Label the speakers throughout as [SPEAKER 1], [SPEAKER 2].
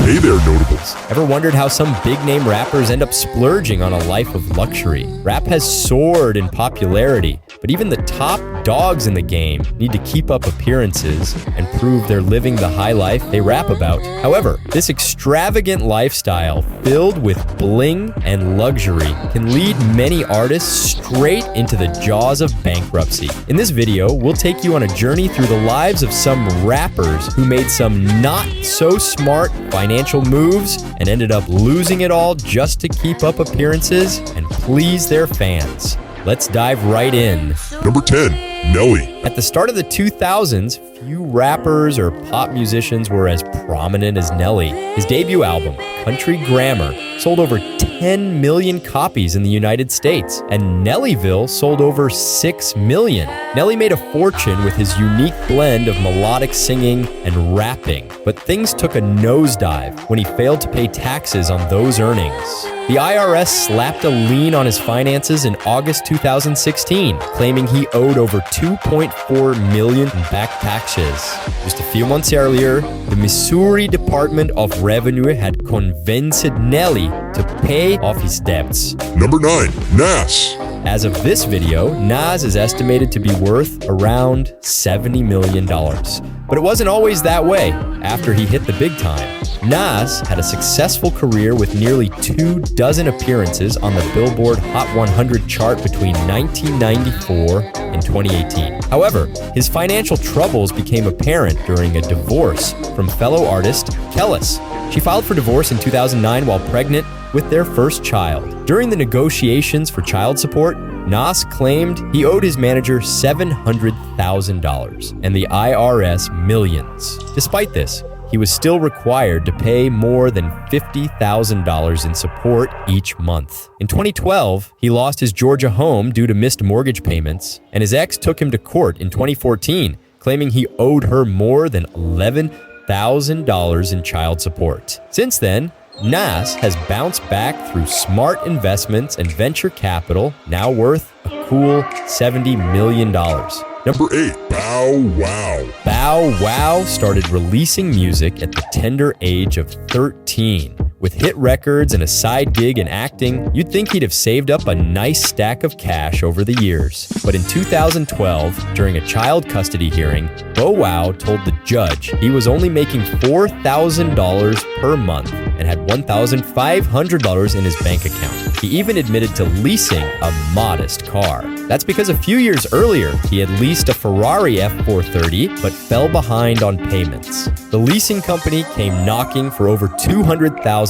[SPEAKER 1] Hey there, notables.
[SPEAKER 2] Ever wondered how some big-name rappers end up splurging on a life of luxury? Rap has soared in popularity, but even the top dogs in the game need to keep up appearances and prove they're living the high life they rap about. However, this extravagant lifestyle filled with bling and luxury can lead many artists straight into the jaws of bankruptcy. In this video, we'll take you on a journey through the lives of some rappers who made some not-so-smart financial moves and ended up losing it all just to keep up appearances and please their fans. Let's dive right in.
[SPEAKER 1] Number 10, Nelly.
[SPEAKER 2] At the start of the 2000s, few rappers or pop musicians were as prominent as Nelly. His debut album, Country Grammar, sold over 10 million copies in the United States, and Nellyville sold over 6 million. Nelly made a fortune with his unique blend of melodic singing and rapping, but things took a nosedive when he failed to pay taxes on those earnings. The IRS slapped a lien on his finances in August 2016, claiming he owed over $2.4 million in back taxes. Just a few months earlier, the Missouri Department of Revenue had convinced Nelly to pay off his debts.
[SPEAKER 1] Number 9, Nas.
[SPEAKER 2] As of this video, Nas is estimated to be worth around $70 million. But it wasn't always that way after he hit the big time. Nas had a successful career with nearly 24 appearances on the Billboard Hot 100 chart between 1994 and 2018. However, his financial troubles became apparent during a divorce from fellow artist Kellis. She filed for divorce in 2009 while pregnant with their first child. During the negotiations for child support, Nas claimed he owed his manager $700,000 and the IRS millions. Despite this, he was still required to pay more than $50,000 in support each month. In 2012, he lost his Georgia home due to missed mortgage payments, and his ex took him to court in 2014, claiming he owed her more than $11,000 in child support. Since then, Nas has bounced back through smart investments and venture capital, now worth a cool $70 million.
[SPEAKER 1] Number 8, Bow Wow.
[SPEAKER 2] Bow Wow started releasing music at the tender age of 13. With hit records and a side gig in acting, you'd think he'd have saved up a nice stack of cash over the years. But in 2012, during a child custody hearing, Bow Wow told the judge he was only making $4,000 per month and had $1,500 in his bank account. He even admitted to leasing a modest car. That's because a few years earlier, he had leased a Ferrari F430 but fell behind on payments. The leasing company came knocking for over $200,000.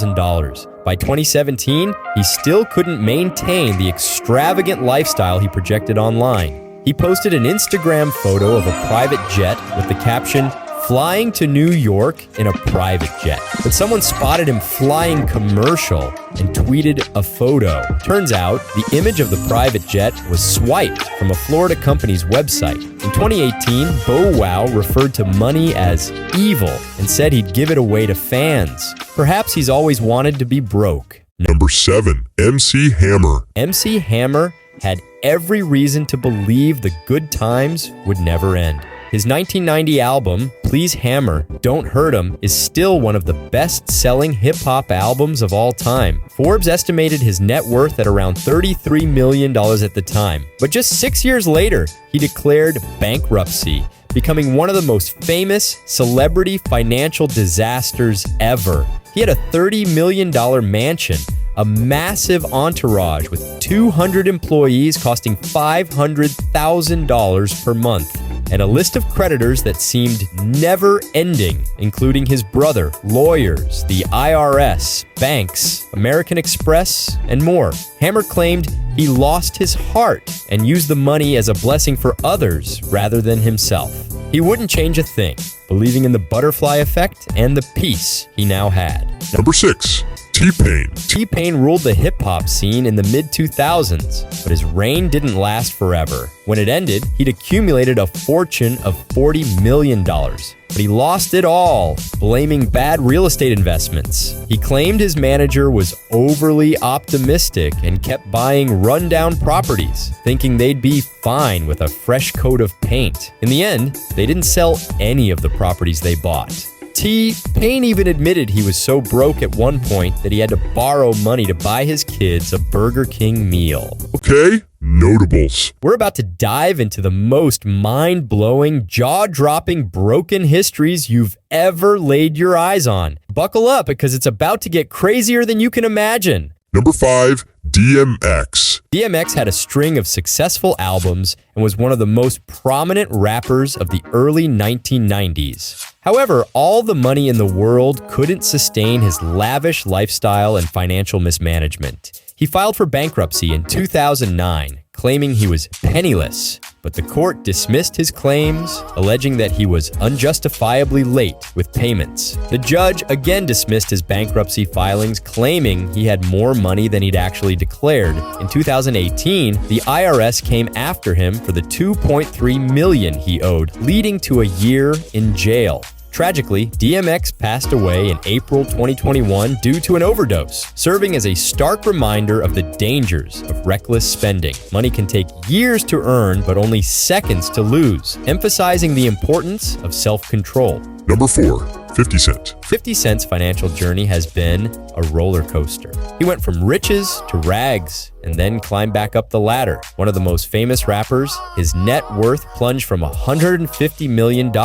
[SPEAKER 2] By 2017, he still couldn't maintain the extravagant lifestyle he projected online. He posted an Instagram photo of a private jet with the caption, "Flying to New York in a private jet." But someone spotted him flying commercial and tweeted a photo. Turns out, the image of the private jet was swiped from a Florida company's website. In 2018, Bow Wow referred to money as evil and said he'd give it away to fans. Perhaps he's always wanted to be broke.
[SPEAKER 1] Number 7, MC Hammer.
[SPEAKER 2] MC Hammer had every reason to believe the good times would never end. His 1990 album, Please Hammer, Don't Hurt 'Em, is still one of the best-selling hip-hop albums of all time. Forbes estimated his net worth at around $33 million at the time. But just 6 years later, he declared bankruptcy, becoming one of the most famous celebrity financial disasters ever. He had a $30 million mansion, a massive entourage with 200 employees costing $500,000 per month, and a list of creditors that seemed never-ending, including his brother, lawyers, the IRS, banks, American Express, and more. Hammer claimed he lost his heart and used the money as a blessing for others rather than himself. He wouldn't change a thing, believing in the butterfly effect and the peace he now had.
[SPEAKER 1] Number 6, TPain.
[SPEAKER 2] TPain ruled the hip-hop scene in the mid-2000s, but his reign didn't last forever. When it ended, he'd accumulated a fortune of $40 million. But he lost it all, blaming bad real estate investments. He claimed his manager was overly optimistic and kept buying rundown properties, thinking they'd be fine with a fresh coat of paint. In the end, they didn't sell any of the properties they bought. TPain even admitted he was so broke at one point that he had to borrow money to buy his kids a Burger King meal.
[SPEAKER 1] Okay, notables.
[SPEAKER 2] We're about to dive into the most mind-blowing, jaw-dropping, broken histories you've ever laid your eyes on. Buckle up because it's about to get crazier than you can imagine.
[SPEAKER 1] Number 5, DMX.
[SPEAKER 2] DMX had a string of successful albums and was one of the most prominent rappers of the early 1990s. However, all the money in the world couldn't sustain his lavish lifestyle and financial mismanagement. He filed for bankruptcy in 2009, claiming he was penniless, but the court dismissed his claims, alleging that he was unjustifiably late with payments. The judge again dismissed his bankruptcy filings, claiming he had more money than he'd actually declared. In 2018, the IRS came after him for the $2.3 million he owed, leading to a year in jail. Tragically, DMX passed away in April 2021 due to an overdose, serving as a stark reminder of the dangers of reckless spending. Money can take years to earn, but only seconds to lose, emphasizing the importance of self-control.
[SPEAKER 1] Number 4, 50 Cent.
[SPEAKER 2] 50 Cent's financial journey has been a roller coaster. He went from riches to rags and then climbed back up the ladder. One of the most famous rappers, his net worth plunged from $150 million to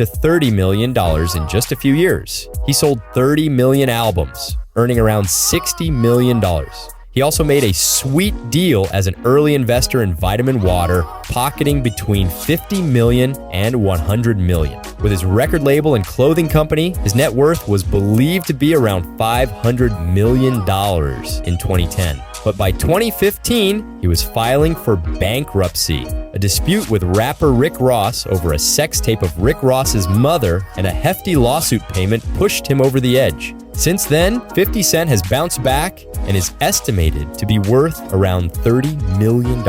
[SPEAKER 2] $30 million in just a few years. He sold 30 million albums, earning around $60 million. He also made a sweet deal as an early investor in vitamin water, pocketing between $50 million and $100 million. With his record label and clothing company, his net worth was believed to be around $500 million in 2010. But by 2015, he was filing for bankruptcy. A dispute with rapper Rick Ross over a sex tape of Rick Ross's mother and a hefty lawsuit payment pushed him over the edge. Since then, 50 Cent has bounced back and is estimated to be worth around $30 million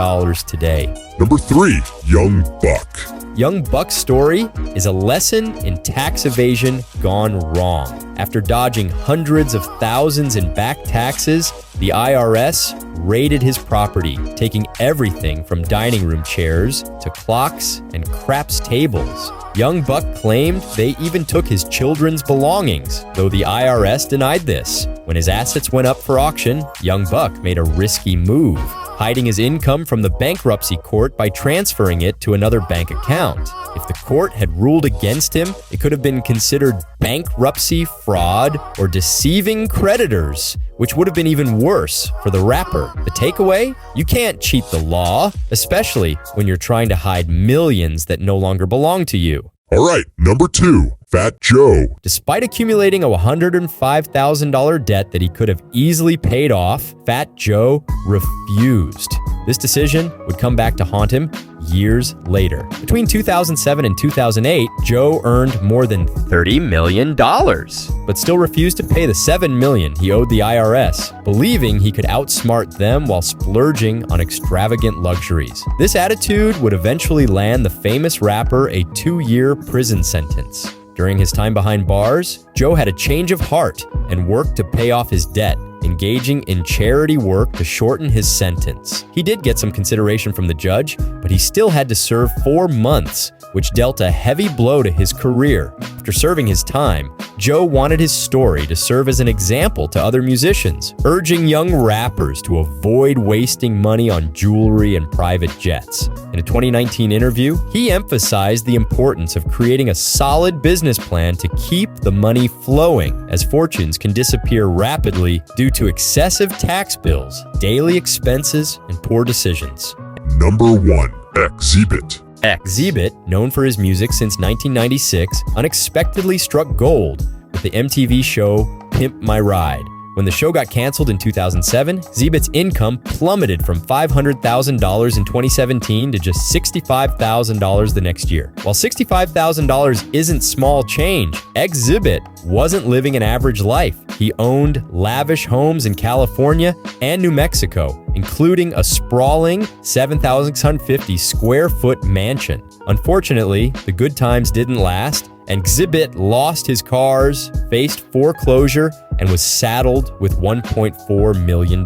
[SPEAKER 2] today.
[SPEAKER 1] Number 3, Young Buck.
[SPEAKER 2] Young Buck's story is a lesson in tax evasion gone wrong. After dodging hundreds of thousands in back taxes, the IRS raided his property, taking everything from dining room chairs to clocks and craps tables. Young Buck claimed they even took his children's belongings, though the IRS denied this. When his assets went up for auction, Young Buck made a risky move, hiding his income from the bankruptcy court by transferring it to another bank account. If the court had ruled against him, it could have been considered bankruptcy fraud or deceiving creditors, which would have been even worse for the rapper. The takeaway? You can't cheat the law, especially when you're trying to hide millions that no longer belong to you.
[SPEAKER 1] All right, number 2, Fat Joe.
[SPEAKER 2] Despite accumulating a $105,000 debt that he could have easily paid off, Fat Joe refused. This decision would come back to haunt him years later. Between 2007 and 2008, Joe earned more than $30 million, but still refused to pay the $7 million he owed the IRS, believing he could outsmart them while splurging on extravagant luxuries. This attitude would eventually land the famous rapper a 2-year prison sentence. During his time behind bars, Joe had a change of heart and worked to pay off his debt, engaging in charity work to shorten his sentence. He did get some consideration from the judge, but he still had to serve 4 months, which dealt a heavy blow to his career. After serving his time, Joe wanted his story to serve as an example to other musicians, urging young rappers to avoid wasting money on jewelry and private jets. In a 2019 interview, he emphasized the importance of creating a solid business plan to keep the money flowing, as fortunes can disappear rapidly due to excessive tax bills, daily expenses, and poor decisions.
[SPEAKER 1] Number 1, Exibit.
[SPEAKER 2] Exibit, known for his music since 1996, unexpectedly struck gold with the MTV show Pimp My Ride. When the show got canceled in 2007, Exibit's income plummeted from $500,000 in 2017 to just $65,000 the next year. While $65,000 isn't small change, Exibit wasn't living an average life. He owned lavish homes in California and New Mexico, including a sprawling 7,650 square foot mansion. Unfortunately, the good times didn't last, and Exibit lost his cars, faced foreclosure, and was saddled with $1.4 million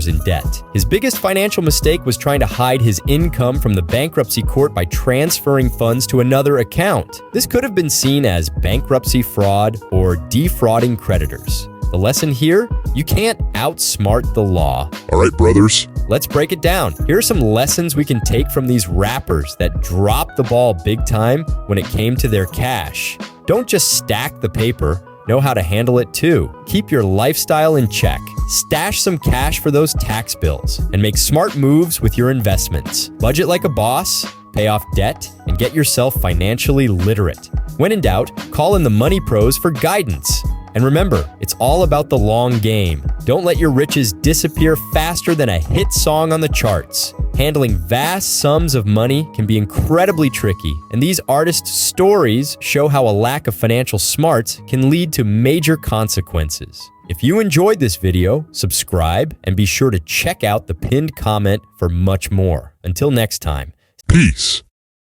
[SPEAKER 2] in debt. His biggest financial mistake was trying to hide his income from the bankruptcy court by transferring funds to another account. This could have been seen as bankruptcy fraud or defrauding creditors. The lesson here, you can't outsmart the law.
[SPEAKER 1] All right, brothers.
[SPEAKER 2] Let's break it down. Here are some lessons we can take from these rappers that dropped the ball big time when it came to their cash. Don't just stack the paper, know how to handle it too. Keep your lifestyle in check. Stash some cash for those tax bills and make smart moves with your investments. Budget like a boss, pay off debt, and get yourself financially literate. When in doubt, call in the Money Pros for guidance. And remember, it's all about the long game. Don't let your riches disappear faster than a hit song on the charts. Handling vast sums of money can be incredibly tricky, and these artists' stories show how a lack of financial smarts can lead to major consequences. If you enjoyed this video, subscribe and be sure to check out the pinned comment for much more. Until next time.
[SPEAKER 1] Peace.